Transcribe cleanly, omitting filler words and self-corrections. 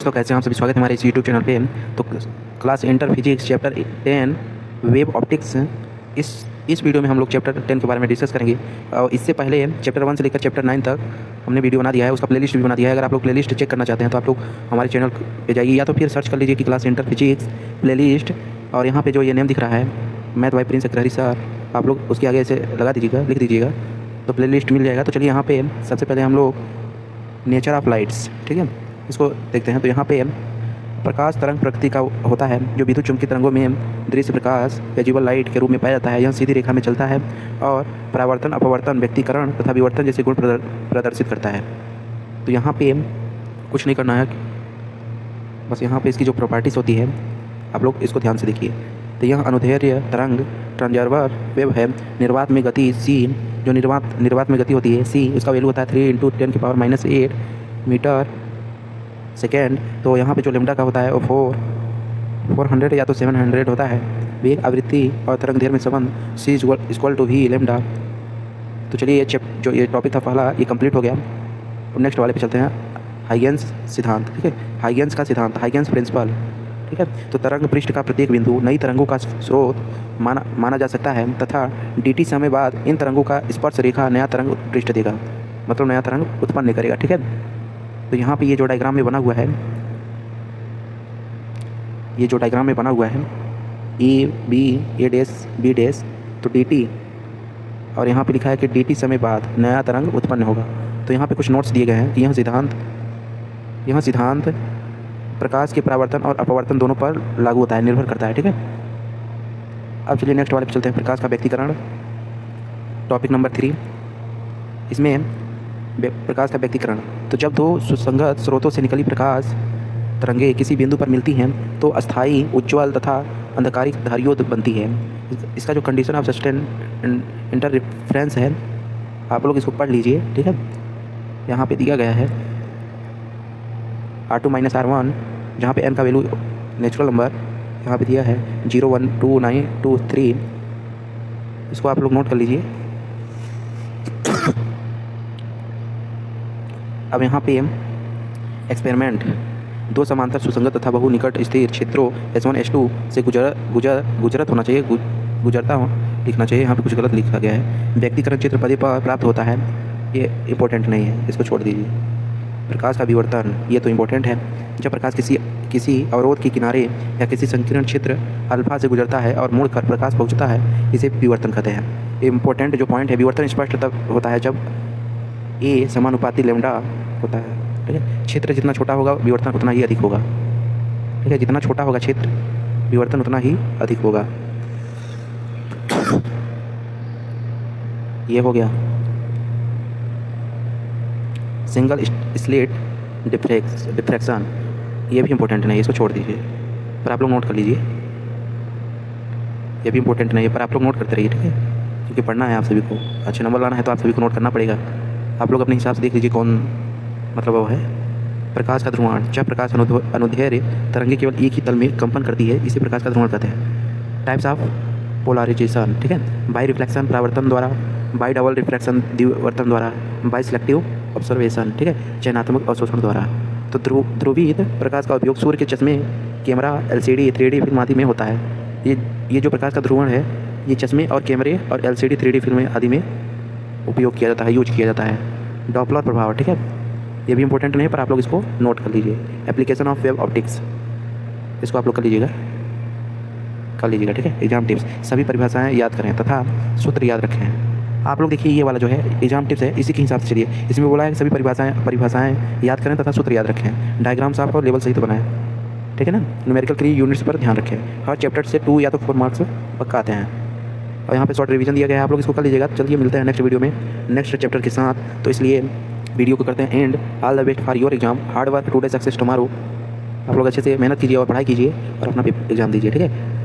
तो कैसे हैं आप सभी, स्वागत है हमारे इस यूट्यूब चैनल पे। तो class inter physics chapter 10 wave optics, इस वीडियो में हम लोग चैप्टर 10 के बारे में डिस्कस करेंगे। और इससे पहले चैप्टर 1 से लेकर चैप्टर 9 तक हमने वीडियो बना दिया है, उसका प्लेलिस्ट भी बना दिया है। अगर आप लोग प्लेलिस्ट चेक करना चाहते हैं तो आप लोग हमारे चैनल पे जाइए या तो फिर सर्च कर लीजिए कि क्लास इंटर फिजिक्स प्लेलिस्ट, और यहाँ पर जो ये नेम दिख रहा है मैथ बाय प्रिंस अकररी सर, आप लोग उसके आगे ऐसे लगा दीजिएगा, लिख दीजिएगा तो प्लेलिस्ट मिल जाएगा। तो चलिए यहाँ पे सबसे पहले हम लोग नेचर ऑफ लाइट्स, ठीक है, इसको देखते हैं। तो यहाँ पे प्रकाश तरंग प्रकृति का होता है जो विद्युत चुंबकीय तरंगों में दृश्य प्रकाश विजिबल लाइट के रूप में पाया जाता है। यह सीधी रेखा में चलता है और परावर्तन, अपवर्तन, व्यक्तीकरण तथा विवर्तन जैसे गुण प्रदर्शित करता है। तो यहाँ पे कुछ नहीं करना है, बस यहाँ पे इसकी जो प्रॉपर्टीज़ होती है आप लोग इसको ध्यान से देखिए। तो यह अनुदैर्ध्य तरंग ट्रांसवर्स वेव है। निर्वात में गति सी, जो निर्वात में गति होती है सी, इसका वैल्यू होता है 3 × 10⁻⁸ मीटर सेकेंड। तो यहाँ पे जो लेमडा का होता है वो 400 या तो 700 होता है। वेग, आवृत्ति और तरंग दैर्ध्य में संबंध सी इक्वल टू वी लेमडा। तो चलिए जो ये टॉपिक था पहला, ये कंप्लीट हो गया। अब नेक्स्ट वाले पे चलते हैं, हाइगेंस सिद्धांत, ठीक है, हाइगेंस का सिद्धांत, हाइगेंस प्रिंसिपल, ठीक है। तो तरंग पृष्ठ का प्रत्येक बिंदु नई तरंगों का स्रोत माना जा सकता है तथा dt समय बाद इन तरंगों का स्पर्श रेखा नया तरंग पृष्ठ देगा, मतलब नया तरंग उत्पन्न करेगा, ठीक है। तो यहाँ पे ये जो डायग्राम में बना हुआ है, ये जो डायग्राम में बना हुआ है A B A dash B dash, तो dt, और यहाँ पे लिखा है कि dt समय बाद नया तरंग उत्पन्न होगा। तो यहाँ पे कुछ नोट्स दिए गए हैं कि यह सिद्धांत प्रकाश के परावर्तन और अपवर्तन दोनों पर लागू होता है, निर्भर करता है, ठीक है। अब चलिए नेक्स्ट वाले पे चलते हैं, प्रकाश का व्यक्तीकरण, टॉपिक नंबर 3। इसमें प्रकाश का व्यक्तीकरण, तो जब दो सुसंगत स्रोतों से निकली प्रकाश तरंगें किसी बिंदु पर मिलती हैं तो अस्थायी, उज्ज्वल तथा अंधकारिक धारियों बनती है। इसका जो condition of sustain inter reference है आप लोग इसको पढ़ लीजिए, ठीक है। यहाँ पे दिया गया है R2 - R1, जहाँ पे n का वैल्यू नेचुरल नंबर यहाँ पे दिया है 0 1 2 9 2 3, इसको आप लोग नोट कर लीजिए। अब यहाँ पे एक्सपेरिमेंट, दो समांतर सुसंगत तथा बहु निकट स्थिर क्षेत्रों S1 S2 से गुजरत होना चाहिए, गुजरता हो लिखना चाहिए, यहाँ पे कुछ गलत लिखा गया है। व्यक्तिकरण चित्र पदे पर प्राप्त होता है, ये इम्पोर्टेंट नहीं है, इसको छोड़ दीजिए। प्रकाश का विवर्तन, ये तो इम्पोर्टेंट है। जब प्रकाश किसी अवरोध के किनारे या किसी संकीर्ण क्षेत्र अल्फा से गुजरता है और मुड़कर प्रकाश पहुँचता है, इसे विवर्तन कहते हैं। इम्पोर्टेंट जो पॉइंट है, विवर्तन स्पष्ट तब होता है जब ए समानुपाती लेमडा होता है, ठीक है। क्षेत्र जितना छोटा होगा विवर्तन उतना ही अधिक होगा, ठीक है। जितना छोटा होगा क्षेत्र विवर्तन उतना ही अधिक होगा। ये हो गया सिंगल स्लिट डिफ्रैक्शन, ये भी इम्पोर्टेंट नहीं है, इसको छोड़ दीजिए, पर आप लोग नोट कर लीजिए। ये भी इम्पोर्टेंट नहीं है, पर आप लोग नोट करते रहिए, ठीक है, क्योंकि पढ़ना है आप सभी को, अच्छे नंबर लाना है तो आप सभी को नोट करना पड़ेगा। आप लोग अपने हिसाब से देख लीजिए कौन मतलब वो है। प्रकाश का ध्रुवण, जब प्रकाश अनुदैर्ध्य तरंगे केवल एक ही तल में कंपन करती है, इसे प्रकाश का ध्रुवण कहते हैं। टाइप्स ऑफ पोलराइजेशन, ठीक है, बाई रिफ्लेक्शन परावर्तन द्वारा, बाई डबल रिफ्लेक्शन द्विवर्तन द्वारा, बाई सिलेक्टिव ऑब्जर्वेशन, ठीक है, चयनात्मक अवशोषण द्वारा। तो ध्रुवित प्रकाश का उपयोग सूर्य के चश्मे, कैमरा, LCD 3D फिल्म आदि में होता है। ये जो प्रकाश का ध्रुवण है ये चश्मे और कैमरे और LCD 3D फिल्म आदि में उपयोग किया जाता है, यूज किया जाता है। डॉपलर प्रभाव, ठीक है, ये भी इंपॉर्टेंट नहीं है, पर आप लोग इसको नोट कर लीजिए। एप्लीकेशन ऑफ वेव ऑप्टिक्स, इसको आप लोग कर लीजिएगा, ठीक है। एग्जाम टिप्स, सभी परिभाषाएं याद करें तथा सूत्र याद रखें। आप लोग देखिए ये वाला जो है एग्जाम टिप्स है, इसी के हिसाब से चलिए। इसमें बोला है सभी परिभाषाएं याद करें तथा सूत्र याद रखें, डायग्राम्स आपको लेवल सहित बनाएं, ठीक है ना। न्यूमेरिकल 3 यूनिट्स पर ध्यान रखें, हर चैप्टर से 2 या तो 4 मार्क्स पक्का आते हैं। और यहाँ पे शॉर्ट रिवीजन दिया गया है, आप लोग इसको कर लीजिएगा। चलिए मिलते हैं नेक्स्ट वीडियो में नेक्स्ट चैप्टर के साथ, तो इसलिए वीडियो को करते हैं and. All the best for your exam, hard work today success tomorrow. आप लोग अच्छे से मेहनत कीजिए और पढ़ाई कीजिए और अपना एग्जाम दीजिए, ठीक है।